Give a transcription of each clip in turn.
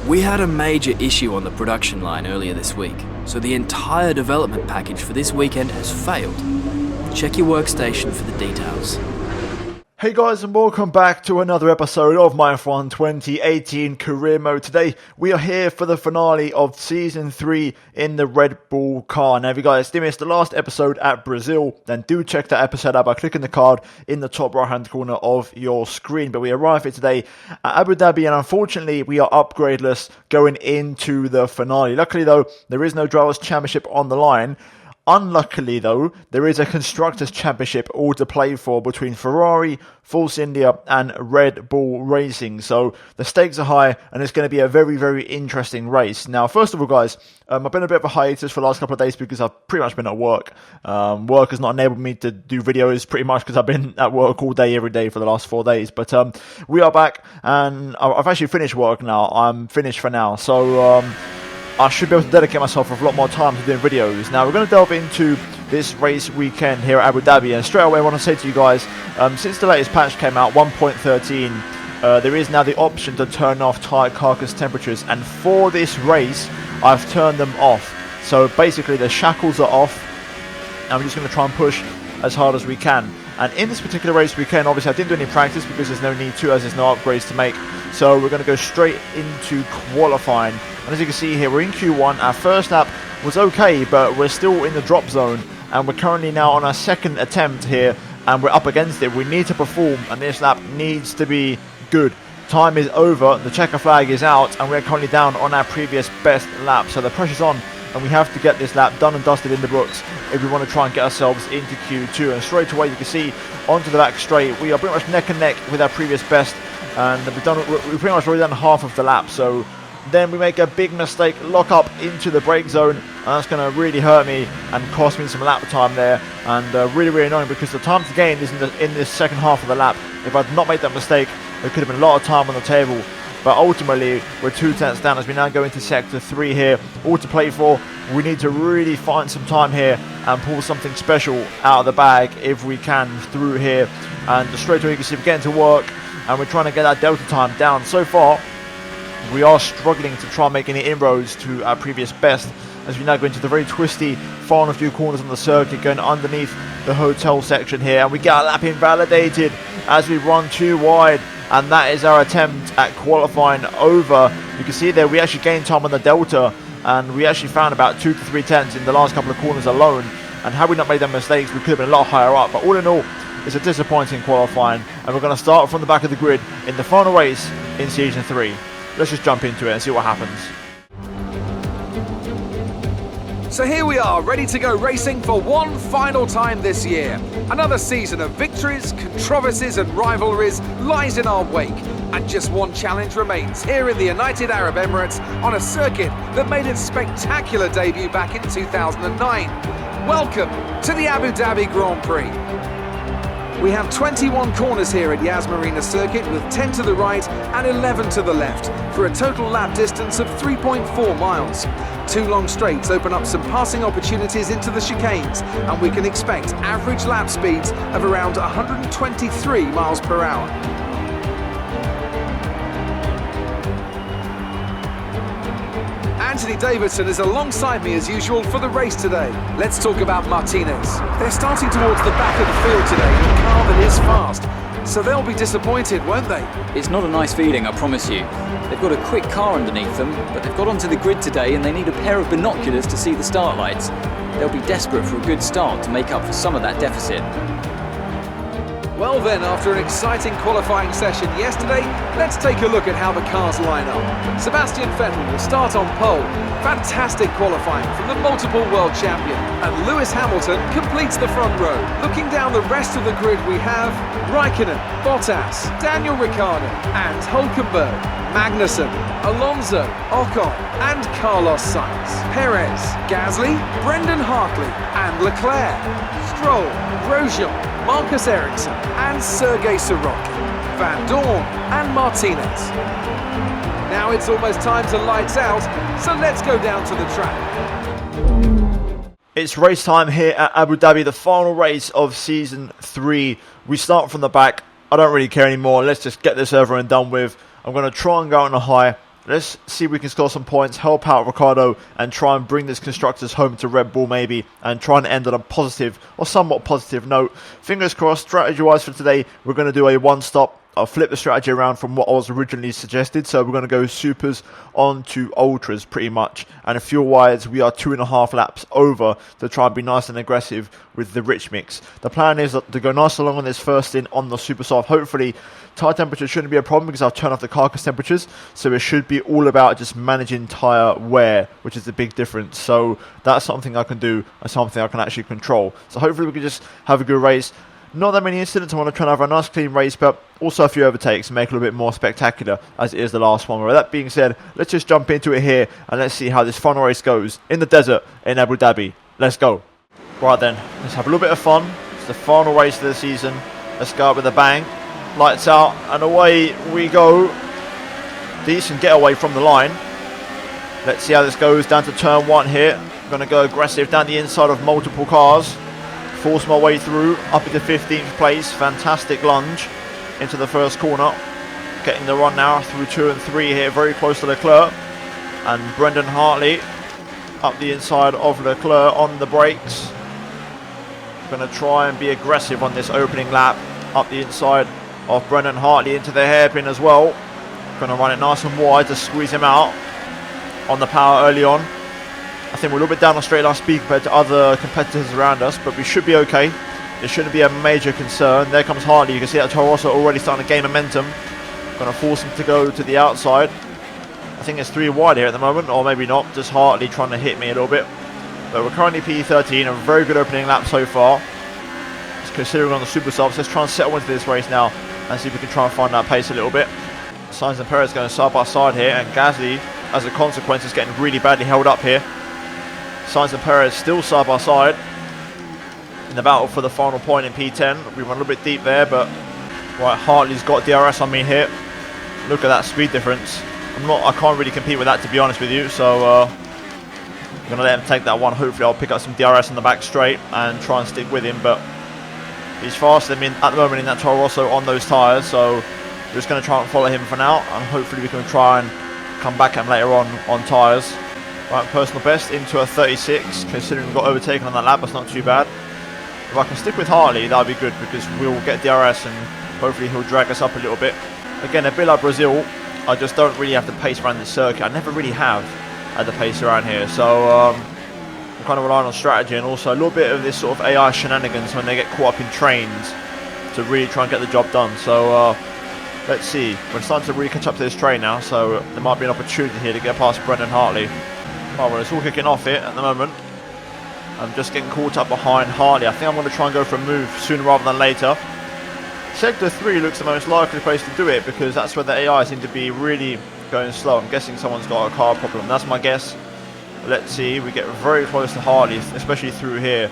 We had a major issue on the production line earlier this week, so the entire development package for this weekend has failed. Check your workstation for the details. Hey guys, and welcome back to another episode of my F1 2018 Career Mode. Today we are here for the finale of Season 3 in the Red Bull car. Now if you guys did miss the last episode at Brazil, then do check that episode out by clicking the card in the top right hand corner of your screen. But we arrive here today at Abu Dhabi, and unfortunately we are upgradeless going into the finale. Luckily though, there is no Drivers' Championship on the line. Unluckily though, there is a Constructors' Championship all to play for between Ferrari, Force India and Red Bull Racing. So the stakes are high and it's going to be a very, very interesting race. Now, first of all guys, I've been a bit of a hiatus for the last couple of days because I've pretty much been at work. Work has not enabled me to do videos pretty much because I've been at work all day, every day for the last 4 days. But we are back and I've actually finished work now. I'm finished for now. So I should be able to dedicate myself with a lot more time to doing videos. Now, we're going to delve into this race weekend here at Abu Dhabi. And straight away, I want to say to you guys, since the latest patch came out, 1.13, there is now the option to turn off tyre carcass temperatures. And for this race, I've turned them off. So basically, the shackles are off. And we're just going to try and push as hard as we can. And in this particular race weekend, obviously, I didn't do any practice because there's no need to, as there's no upgrades to make. So we're going to go straight into qualifying. And as you can see here, we're in Q1. Our first lap was okay, but we're still in the drop zone. And we're currently now on our second attempt here, and we're up against it. We need to perform, and this lap needs to be good. Time is over, the checker flag is out, and we're currently down on our previous best lap. So the pressure's on, and we have to get this lap done and dusted in the books if we want to try and get ourselves into Q2. And straight away, you can see onto the back straight, we are pretty much neck and neck with our previous best, and we've pretty much already done half of the lap. So then we make a big mistake, lock up into the brake zone, and that's going to really hurt me and cost me some lap time there, and really, really annoying because the time to gain is in this second half of the lap. If I'd not made that mistake, there could have been a lot of time on the table. But ultimately, we're 2 tenths down as we now go into Sector 3 here. All to play for. We need to really find some time here and pull something special out of the bag if we can through here. And straight away, you can see we're getting to work and we're trying to get that delta time down. So far, we are struggling to try and make any inroads to our previous best as we now go into the very twisty final few corners on the circuit, going underneath the hotel section here. And we get our lap invalidated as we run too wide. And that is our attempt at qualifying over. You can see there we actually gained time on the delta, and we actually found about 2 to 3 tenths in the last couple of corners alone. And had we not made them mistakes, we could have been a lot higher up. But all in all, it's a disappointing qualifying, and we're going to start from the back of the grid in the final race in Season 3. Let's just jump into it and see what happens. So here we are, ready to go racing for one final time this year. Another season of victories, controversies and rivalries lies in our wake. And just one challenge remains here in the United Arab Emirates on a circuit that made its spectacular debut back in 2009. Welcome to the Abu Dhabi Grand Prix. We have 21 corners here at Yas Marina Circuit with 10 to the right and 11 to the left for a total lap distance of 3.4 miles. 2 long straights open up some passing opportunities into the chicanes, and we can expect average lap speeds of around 123 miles per hour. Anthony Davidson is alongside me as usual for the race today. Let's talk about Martinez. They're starting towards the back of the field today in a car that is fast, so they'll be disappointed, won't they? It's not a nice feeling, I promise you. They've got a quick car underneath them, but they've got onto the grid today and they need a pair of binoculars to see the start lights. They'll be desperate for a good start to make up for some of that deficit. Well then, after an exciting qualifying session yesterday, let's take a look at how the cars line up. Sebastian Vettel will start on pole. Fantastic qualifying from the multiple world champion. And Lewis Hamilton completes the front row. Looking down the rest of the grid, we have Raikkonen, Bottas, Daniel Ricciardo and Hülkenberg, Magnussen, Alonso, Ocon and Carlos Sainz, Perez, Gasly, Brendan Hartley and Leclerc, Stroll, Grosjean, Marcus Ericsson and Sergei Sorokin, Van Dorn and Martinez. Now it's almost time to lights out, so let's go down to the track. It's race time here at Abu Dhabi, the final race of Season 3. We start from the back. I don't really care anymore. Let's just get this over and done with. I'm going to try and go on a high Let's see if we can score some points, help out Ricciardo, and try and bring this Constructors home to Red Bull maybe, and try and end on a positive or somewhat positive note. Fingers crossed. Strategy-wise for today, we're going to do a one-stop. I'll flip the strategy around from what I was originally suggested. So we're going to go supers on to ultras pretty much. And fuel-wise, we are 2.5 laps over to try and be nice and aggressive with the rich mix. The plan is to go nice along on this first stint on the super soft. Hopefully, tyre temperature shouldn't be a problem because I've turned off the carcass temperatures. So it should be all about just managing tyre wear, which is the big difference. So that's something I can do and something I can actually control. So hopefully we can just have a good race. Not that many incidents. I want to try and have a nice clean race, but also a few overtakes and make it a little bit more spectacular as it is the last one. With that being said, let's just jump into it here and let's see how this final race goes in the desert in Abu Dhabi. Let's go. Right then, let's have a little bit of fun. It's the final race of the season. Let's go out with a bang. Lights out and away we go. Decent getaway from the line. Let's see how this goes down to turn 1 here. I'm going to go aggressive down the inside of multiple cars. Force my way through up into 15th place. Fantastic lunge into the first corner. Getting the run now through 2 and 3 here, very close to Leclerc. And Brendan Hartley up the inside of Leclerc on the brakes. Going to try and be aggressive on this opening lap. Up the inside of Brendan Hartley into the hairpin as well. Going to run it nice and wide to squeeze him out on the power early on. I think we're a little bit down on straight line speed compared to other competitors around us, but we should be okay. There shouldn't be a major concern. There comes Hartley. You can see that Toro Rosso already starting to gain momentum. Going to force him to go to the outside. I think it's 3 wide here at the moment, or maybe not. Just Hartley trying to hit me a little bit. But we're currently P13, a very good opening lap so far. Just considering on the super softs, let's try and settle into this race now and see if we can try and find that pace a little bit. Sainz and Perez going side by side here, and Gasly, as a consequence, is getting really badly held up here. Sainz and Perez still side by side in the battle for the final point in P10. We run a little bit deep there, but right, Hartley's got DRS on me here. Look at that speed difference. I can't really compete with that, to be honest with you. So I'm gonna let him take that one. Hopefully, I'll pick up some DRS on the back straight and try and stick with him. But he's faster than me at the moment in that Toro Rosso on those tyres. So we're just gonna try and follow him for now, and hopefully we can try and come back at him later on tyres. Right, personal best into a 36, considering we got overtaken on that lap. That's not too bad. If I can stick with Hartley, that'll be good because we'll get DRS and hopefully he'll drag us up a little bit. Again, a bit like Brazil, I just don't really have the pace around the circuit. I never really have had the pace around here, so I'm kind of relying on strategy and also a little bit of this sort of AI shenanigans when they get caught up in trains to really try and get the job done. So let's see. We're starting to really catch up to this train now, so there might be an opportunity here to get past Brendan Hartley. Oh, well, it's all kicking off here at the moment. I'm just getting caught up behind Hartley. I think I'm going to try and go for a move sooner rather than later. Sector 3 looks the most likely place to do it because that's where the AI seem to be really going slow. I'm guessing someone's got a car problem. That's my guess. Let's see. We get very close to Hartley, especially through here.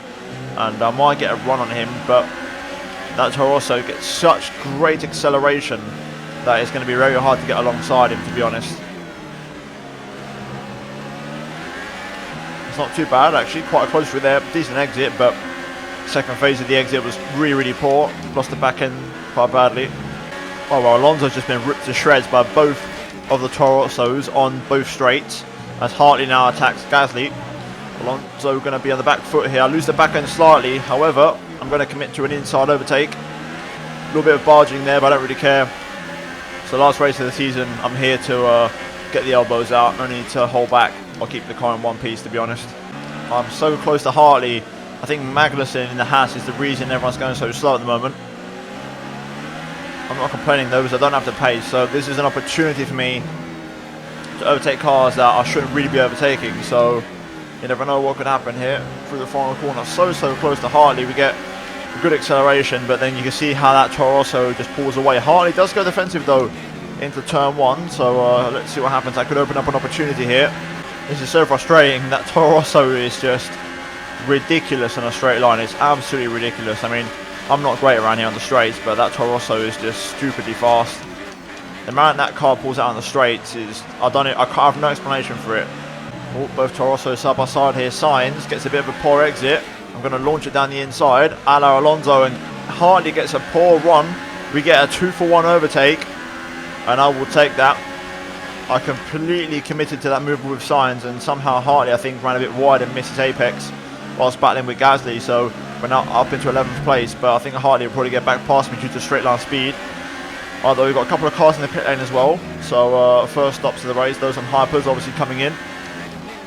And I might get a run on him, but that Toro Rosso gets such great acceleration that it's going to be very hard to get alongside him, to be honest. It's not too bad actually, quite close through there, decent exit, but second phase of the exit was really poor. Lost the back end quite badly. Oh well, Alonso's just been ripped to shreds by both of the Toro Rossos on both straights as Hartley now attacks Gasly. Alonso going to be on the back foot here. I lose the back end slightly, however I'm going to commit to an inside overtake. A little bit of barging there, but I don't really care. So last race of the season, I'm here to get the elbows out, no need to hold back. I'll keep the car in one piece, to be honest. I'm so close to Hartley. I think Magnussen in the Haas is the reason everyone's going so slow at the moment. I'm not complaining though, because I don't have to pace, so this is an opportunity for me to overtake cars that I shouldn't really be overtaking. So you never know what could happen here through the final corner. So close to Hartley. We get a good acceleration, but then you can see how that Toro Rosso just pulls away. Hartley does go defensive though into turn 1, so let's see what happens. That could open up an opportunity here. This is so frustrating. That Toro Rosso is just ridiculous on a straight line. It's absolutely ridiculous. I mean, I'm not great around here on the straights, but that Toro Rosso is just stupidly fast. The amount that car pulls out on the straights is, I have no explanation for it. Oh, both Toro Rossos side by side here. Sainz gets a bit of a poor exit. I'm going to launch it down the inside. A la Alonso, and Hartley gets a poor run. We get a 2-for-1 overtake, and I will take that. I completely committed to that move with Sainz, and somehow Hartley, I think, ran a bit wide and missed his apex whilst battling with Gasly, so we're now up into 11th place, but I think Hartley will probably get back past me due to straight line speed. Although we've got a couple of cars in the pit lane as well, so first stops of the race, those on hypers obviously coming in.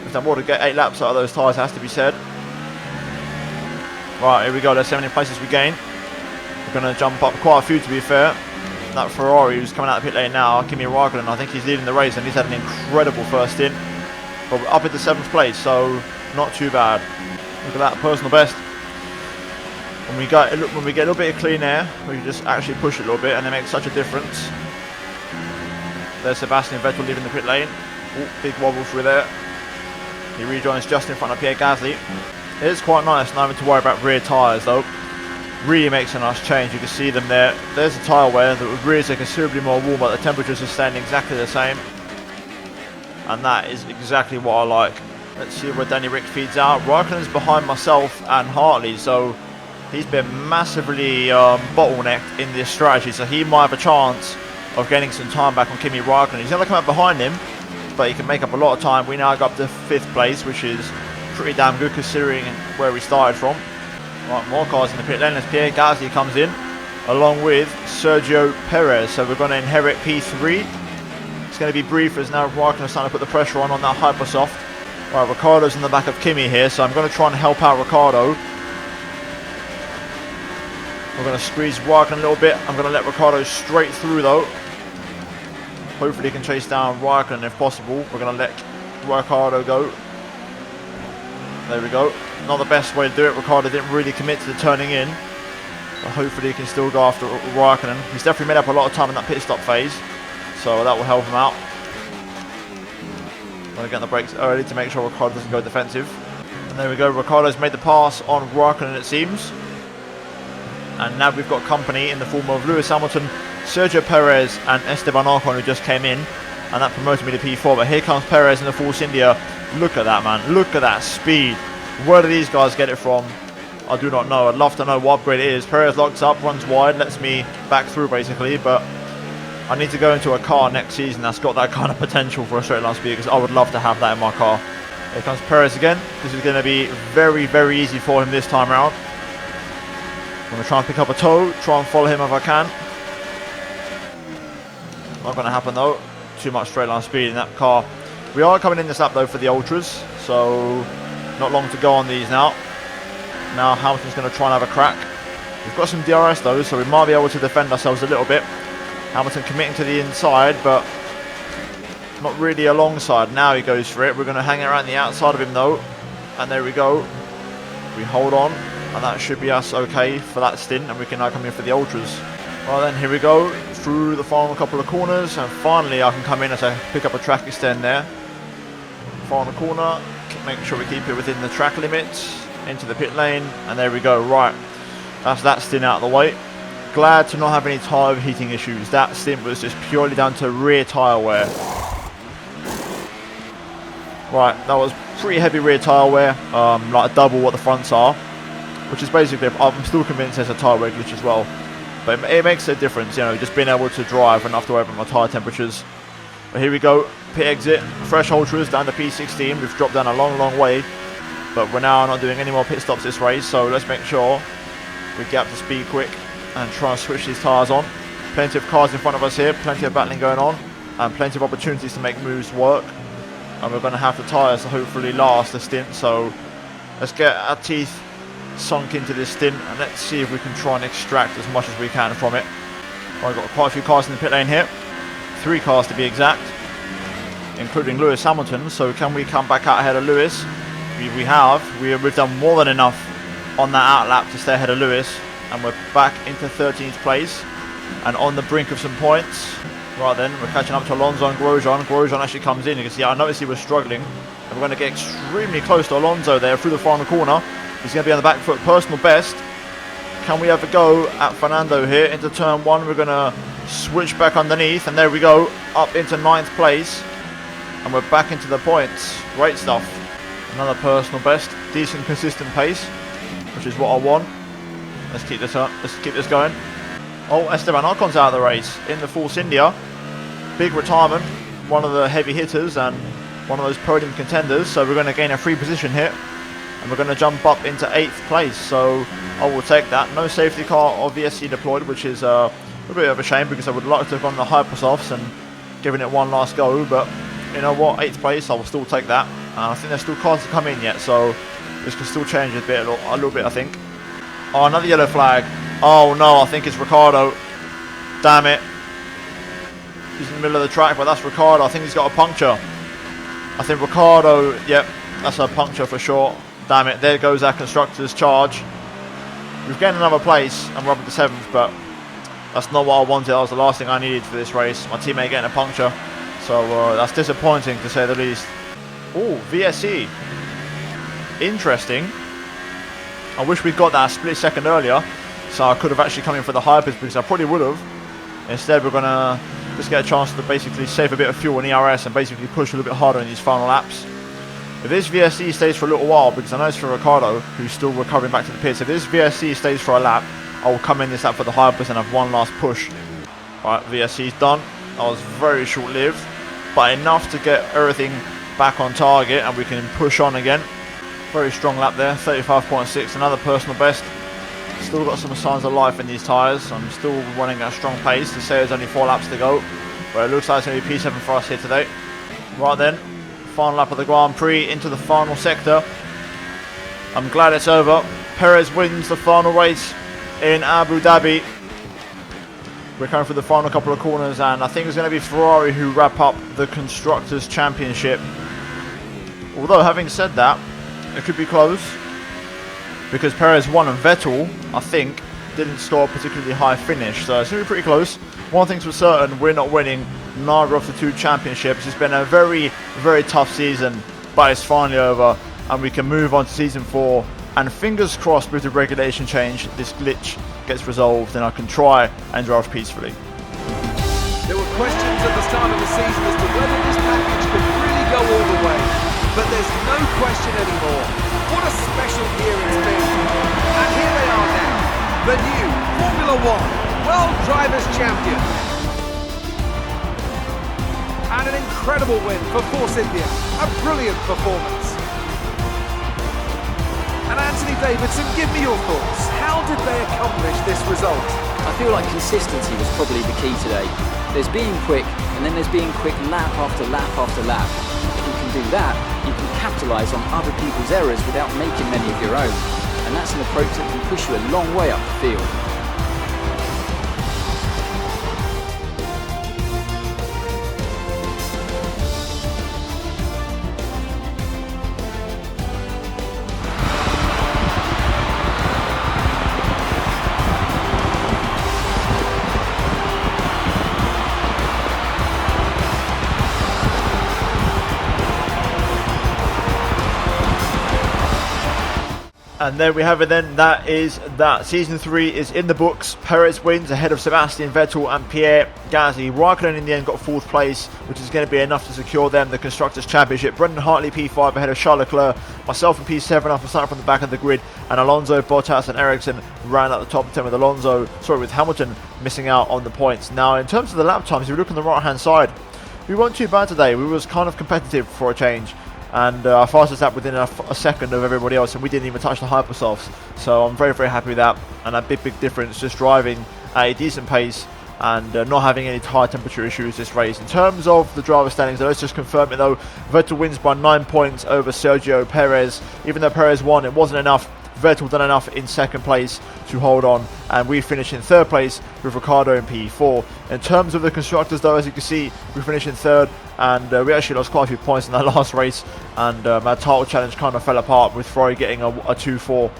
We've done more to get 8 laps out of those tyres, has to be said. Right, here we go, there's 70 places we gain. We're going to jump up quite a few, to be fair. That Ferrari who's coming out of the pit lane now, Kimi Räikkönen, I think he's leading the race and he's had an incredible first stint. But we're up into 7th place, so not too bad. Look at that, personal best. When we get a little bit of clean air, we just actually push it a little bit and it makes such a difference. There's Sebastian Vettel leaving the pit lane. Ooh, big wobble through there. He rejoins just in front of Pierre Gasly. It is quite nice not having to worry about rear tyres though. Really makes a nice change. You can see them there. There's a tyre wear. The rears are considerably more warm, but the temperatures are staying exactly the same. And that is exactly what I like. Let's see where Danny Rick feeds out. Räikkönen's behind myself and Hartley, so he's been massively bottlenecked in this strategy, so he might have a chance of getting some time back on Kimi Räikkönen. He's going to come up behind him, but he can make up a lot of time. We now go up to 5th place, which is pretty damn good considering where we started from. Right, more cars in the pit lane as Pierre Gasly comes in, along with Sergio Perez. So we're going to inherit P3. It's going to be brief as now Räikkönen's starting to put the pressure on that Hypersoft. Right, Ricciardo's in the back of Kimi here, so I'm going to try and help out Ricciardo. We're going to squeeze Räikkönen a little bit. I'm going to let Ricciardo straight through though. Hopefully he can chase down Räikkönen if possible. We're going to let Ricciardo go. There we go. Not the best way to do it. Ricciardo didn't really commit to the turning in, but hopefully he can still go after Räikkönen. He's definitely made up a lot of time in that pit stop phase, so that will help him out. I'm going to get on the brakes early to make sure Ricciardo doesn't go defensive. And there we go. Ricciardo's made the pass on Räikkönen, it seems. And now we've got company in the form of Lewis Hamilton, Sergio Perez and Esteban Ocon, who just came in, and that promoted me to P4. But here comes Perez in the Force India. Look at that, man. Look at that speed. Where do these guys get it from? I do not know. I'd love to know what upgrade it is. Perez locks up, runs wide, lets me back through basically, but I need to go into a car next season that's got that kind of potential for a straight line speed, because I would love to have that in my car. Here comes Perez again. This is going to be very, very easy for him this time around. I'm going to try and pick up a toe, try and follow him if I can. Not going to happen though. Too much straight line speed in that car. We are coming in this lap though for the Ultras, so not long to go on these now. Now Hamilton's going to try and have a crack. We've got some DRS though, so we might be able to defend ourselves a little bit. Hamilton committing to the inside, but not really alongside. Now he goes for it. We're going to hang around the outside of him though, and there we go. We hold on, and that should be us okay for that stint, and we can now come in for the Ultras. Well then, here we go through the final couple of corners, and finally I can come in as I pick up a track extend there. Final corner, make sure we keep it within the track limits, into the pit lane, and there we go. Right, that's that stint out of the way. Glad to not have any tyre overheating issues. That stint was just purely down to rear tyre wear. Right, that was pretty heavy rear tyre wear, like double what the fronts are, which is basically, I'm still convinced there's a tyre wear glitch as well. But it makes a difference, you know, just being able to drive and not have to worry about my tyre temperatures. But here we go, pit exit, fresh Ultras down to P16. We've dropped down a long, long way, but we're now not doing any more pit stops this race, so let's make sure we get up to speed quick and try and switch these tyres on. Plenty of cars in front of us here, plenty of battling going on, and plenty of opportunities to make moves work. And we're going to have the tyres to hopefully last the stint, so let's get our teeth sunk into this stint and let's see if we can try and extract as much as we can from it. I've got quite a few cars in the pit lane here, 3 cars to be exact, including Lewis Hamilton. So can we come back out ahead of Lewis? We've done more than enough on that out lap to stay ahead of Lewis, and we're back into 13th place and on the brink of some points. Right then, we're catching up to Alonso and Grosjean. Grosjean actually comes in. You can see, I noticed he was struggling, and we're going to get extremely close to Alonso there through the final corner. He's going to be on the back foot, personal best. Can we have a go at Fernando here into turn 1? We're going to switch back underneath, and there we go, up into 9th place, and we're back into the points. Great stuff. Another personal best, decent consistent pace, which is what I want. Let's keep this up. Let's keep this going. Oh, Esteban Ocon's out of the race in the Force India. Big retirement. one of the heavy hitters and one of those podium contenders. So we're going to gain a free position here, and we're going to jump up into 8th place. So I will take that. No safety car or VSC deployed, which is a bit of a shame because I would like to have gone the Hypersofts and given it one last go. But you know what, 8th place, I will still take that. I think there's still cars to come in yet, so this can still change a little bit, I think. Oh, another yellow flag. Oh no, I think it's Ricciardo. Damn it. He's in the middle of the track, but that's Ricciardo. I think he's got a puncture. I think Ricciardo, yep, that's a puncture for sure. Damn it, there goes our constructors' charge. We've gained another place, and we're up at the 7th, but that's not what I wanted. That was the last thing I needed for this race. My teammate getting a puncture. So that's disappointing, to say the least. Oh, VSC. Interesting. I wish we'd got that a split second earlier, so I could have actually come in for the hypers, because I probably would have. Instead, we're going to just get a chance to basically save a bit of fuel in ERS and basically push a little bit harder in these final laps. If this VSC stays for a little while, because I know it's for Ricciardo, who's still recovering back to the pits, if this VSC stays for a lap, I will come in this lap for the hypers and have one last push. Alright, VSC's done. That was very short-lived, but enough to get everything back on target, and we can push on again. Very strong lap there, 35.6, another personal best. Still got some signs of life in these tyres. I'm still running at a strong pace. To say there's only 4 laps to go, but it looks like it's going to be P7 for us here today. Right then, final lap of the Grand Prix into the final sector. I'm glad it's over. Perez wins the final race in Abu Dhabi. We're coming through the final couple of corners, and I think it's going to be Ferrari who wrap up the Constructors' Championship. Although, having said that, it could be close, because Perez won and Vettel, I think, didn't score a particularly high finish, so it's going to be pretty close. One thing's for certain, we're not winning neither of the 2 championships. It's been a very, very tough season, but it's finally over, and we can move on to season 4. And fingers crossed, with the regulation change, this glitch gets resolved and I can try and drive peacefully. There were questions at the start of the season as to whether this package could really go all the way, but there's no question anymore. What a special year it's been. And here they are now, the new Formula 1 World Drivers' Champion. And an incredible win for Force India, a brilliant performance. And Anthony Davidson, give me your thoughts. How did they accomplish this result? I feel like consistency was probably the key today. There's being quick, and then there's being quick lap after lap after lap. If you can do that, you can capitalise on other people's errors without making many of your own. And that's an approach that can push you a long way up the field. And there we have it then, that is that. Season 3 is in the books. Perez wins ahead of Sebastian Vettel and Pierre Gasly. Raikkonen in the end got 4th place, which is going to be enough to secure them the Constructors' Championship. Brendan Hartley P5 ahead of Charles Leclerc. Myself in P7 after starting from the back of the grid. And Alonso, Bottas and Ericsson ran at the top 10 with Hamilton missing out on the points. Now in terms of the lap times, if you look on the right hand side, we weren't too bad today. We was kind of competitive for a change. And our fastest lap within a second of everybody else, and we didn't even touch the Hypersofts. So I'm very, very happy with that. And a big difference, just driving at a decent pace and not having any high temperature issues this race. In terms of the driver standings, let's just confirm it though. Vettel wins by 9 points over Sergio Perez. Even though Perez won, it wasn't enough. Vettel done enough in 2nd place to hold on, and we finish in 3rd place with Ricciardo in P4. In terms of the constructors though, as you can see, we finished in 3rd, and we actually lost quite a few points in that last race, and our title challenge kind of fell apart with Ferrari getting a 2-4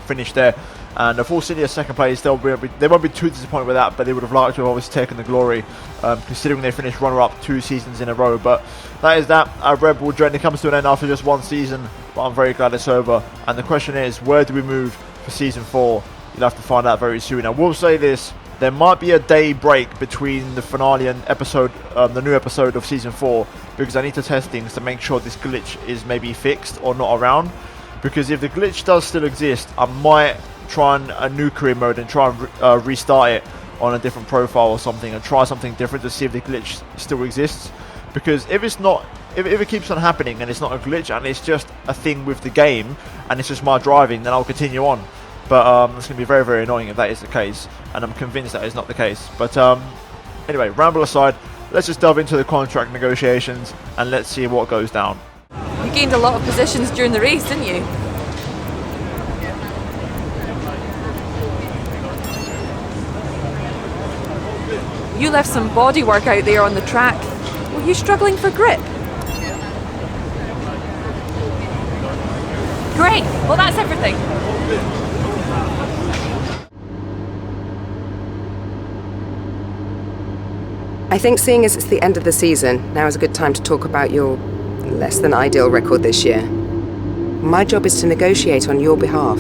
finish there. And the Force India 2nd place, they won't be too disappointed with that, but they would have liked to have obviously taken the glory, considering they finished runner-up 2 seasons in a row. But that is that. Our Red Bull journey comes to an end after just 1 season, but I'm very glad it's over. And the question is, where do we move for season 4? You'll have to find out very soon. I will say this, there might be a day break between the finale and the new episode of season 4, because I need to test things to make sure this glitch is maybe fixed or not around. Because if the glitch does still exist, I might try a new career mode and try and restart it on a different profile or something, and try something different to see if the glitch still exists. Because if it keeps on happening and it's not a glitch and it's just a thing with the game and it's just my driving, then I'll continue on. But it's going to be very, very annoying if that is the case, and I'm convinced that is not the case. But anyway, ramble aside, let's just delve into the contract negotiations and let's see what goes down. You gained a lot of positions during the race, didn't you? You left some bodywork out there on the track. Were you struggling for grip? Great, well that's everything. I think seeing as it's the end of the season, now is a good time to talk about your less than ideal record this year. My job is to negotiate on your behalf,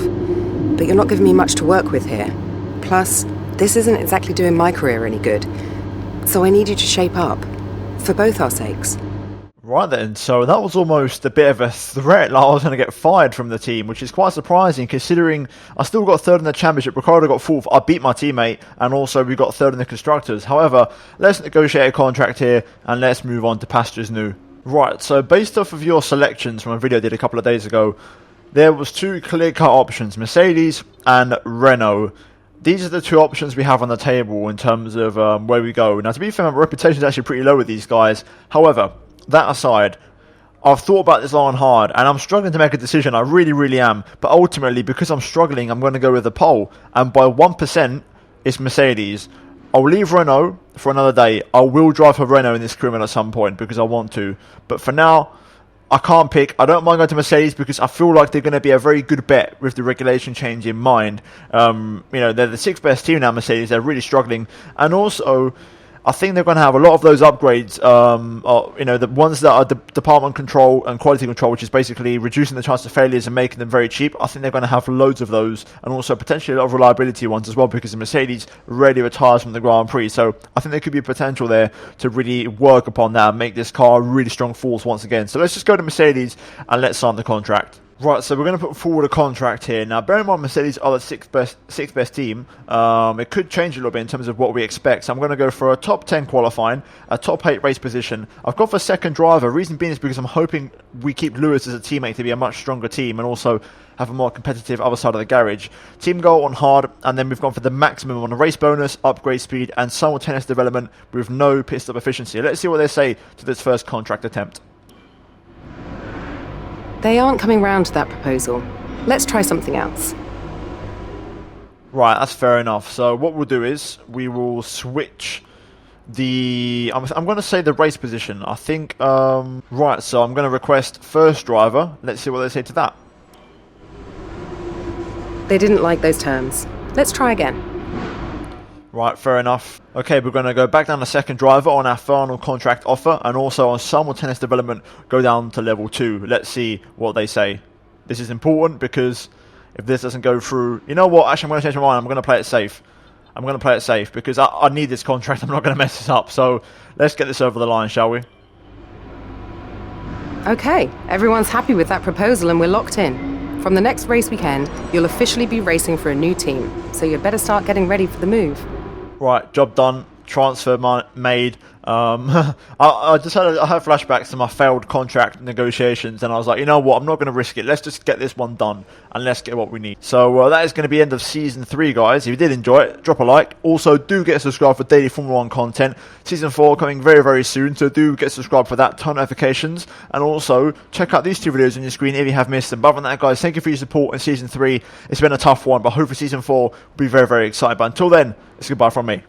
but you're not giving me much to work with here. Plus, this isn't exactly doing my career any good. So I need you to shape up, for both our sakes. Right then, so that was almost a bit of a threat, like I was going to get fired from the team, which is quite surprising considering I still got third in the championship, Ricardo got fourth, I beat my teammate, and also we got third in the constructors. However, let's negotiate a contract here, and let's move on to pastures new. Right, so based off of your selections from a video I did a couple of days ago, there was two clear-cut options, Mercedes and Renault. These are the two options we have on the table in terms of where we go. Now, to be fair, my reputation is actually pretty low with these guys. However, that aside, I've thought about this long and hard, and I'm struggling to make a decision. I really, really am. But ultimately, because I'm struggling, I'm going to go with the pole. And by 1%, it's Mercedes. I'll leave Renault for another day. I will drive for Renault in this career at some point because I want to. But for now, I can't pick. I don't mind going to Mercedes because I feel like they're going to be a very good bet with the regulation change in mind. They're the sixth best team now, Mercedes. They're really struggling. And also, I think they're going to have a lot of those upgrades, the ones that are department control and quality control, which is basically reducing the chance of failures and making them very cheap. I think they're going to have loads of those, and also potentially a lot of reliability ones as well, because the Mercedes rarely retires from the Grand Prix. So I think there could be potential there to really work upon that and make this car a really strong force once again. So let's just go to Mercedes and let's sign the contract. Right, so we're going to put forward a contract here. Now, bear in mind, Mercedes are the sixth best team. It could change a little bit in terms of what we expect. So I'm going to go for a top 10 qualifying, a top 8 race position. I've gone for second driver. Reason being is because I'm hoping we keep Lewis as a teammate to be a much stronger team and also have a more competitive other side of the garage. Team goal on hard, and then we've gone for the maximum on a race bonus, upgrade speed, and simultaneous development with no pit stop efficiency. Let's see what they say to this first contract attempt. They aren't coming round to that proposal. Let's try something else. Right, that's fair enough. So what we'll do is we will switch I'm going to say the race position. I think, right, so I'm going to request first driver. Let's see what they say to that. They didn't like those terms. Let's try again. Right, fair enough. Okay, we're going to go back down to second driver on our final contract offer, and also on simultaneous development, go down to level 2. Let's see what they say. This is important because if this doesn't go through... You know what? Actually, I'm going to change my mind. I'm going to play it safe. I'm going to play it safe because I need this contract. I'm not going to mess this up. So let's get this over the line, shall we? Okay, everyone's happy with that proposal and we're locked in. From the next race weekend, you'll officially be racing for a new team, so you'd better start getting ready for the move. Right, job done. Transfer made. I had flashbacks to my failed contract negotiations, and I was like, you know what, I'm not going to risk it. Let's just get this one done, and let's get what we need. So that is going to be the end of Season 3, guys. If you did enjoy it, drop a like. Also, do get subscribed for daily Formula 1 content. Season 4 coming very, very soon, so do get subscribed for that. Turn notifications, and also check out these two videos on your screen if you have missed them. But other than that, guys, thank you for your support in Season 3. It's been a tough one, but hopefully Season 4 will be very, very exciting. But until then, it's goodbye from me.